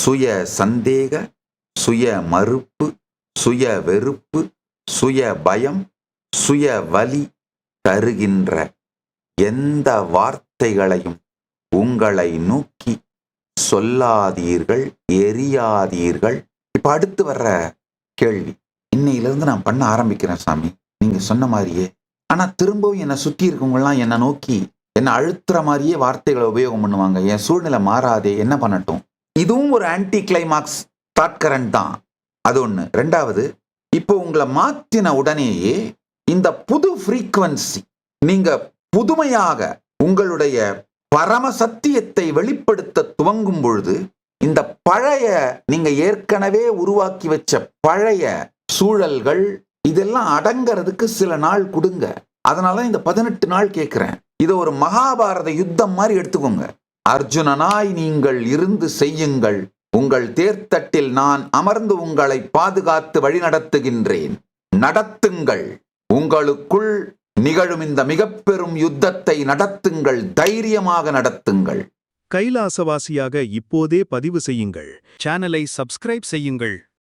சுய சந்தேக, சுய மறுப்பு, சுய வெறுப்பு, சுய பயம், சுய வலி தருகின்ற எந்த வார்த்தைகளையும் உங்களை நோக்கி சொல்லாதீர்கள், எரியாதீர்கள். இப்ப அடுத்து வர்ற கேள்வி, இன்னையிலிருந்து நான் பண்ண ஆரம்பிக்கிறேன் சாமி, நீங்க சொன்ன மாதிரியே. ஆனா திரும்பவும் என்னை சுற்றி இருக்கவங்கலாம் என்னை நோக்கி என்னை அழுத்துற மாதிரியே வார்த்தைகளை உபயோகம் பண்ணுவாங்க. என் சூழ்நிலை மாறாதே, என்ன பண்ணட்டும்? இதுவும் ஒரு ஆன்டி கிளைமாக்ஸ் தாட் கரண்ட் தான். அது ஒண்ணு. ரெண்டாவது, இப்போ உங்களை மாற்றின உடனேயே இந்த புது ஃப்ரீக்வன்சி, நீங்க புதுமையாக உங்களுடைய பரம சத்தியத்தை வெளிப்படுத்த துவங்கும் பொழுது இந்த பழைய, நீங்க ஏற்கனவே உருவாக்கி வச்ச பழைய சூழல்கள் இதெல்லாம் அடங்கிறதுக்கு சில நாள் கொடுங்க. அதனால இந்த 18 நாள் கேட்கிறேன். இதை ஒரு மகாபாரத யுத்தம் மாதிரி எடுத்துக்கோங்க. அர்ஜுனனாய் நீங்கள் இருந்து செய்யுங்கள், உங்கள் தேர்தட்டில் நான் அமர்ந்து உங்களை பாதுகாத்து வழிநடத்துகின்றேன். நடத்துங்கள், உங்களுக்குள் நிகழும் இந்த மிக பெரும் யுத்தத்தை நடத்துங்கள், தைரியமாக நடத்துங்கள். கைலாசவாசியாக இப்போதே பதிவு செய்யுங்கள். சேனலை சப்ஸ்கிரைப் செய்யுங்கள்.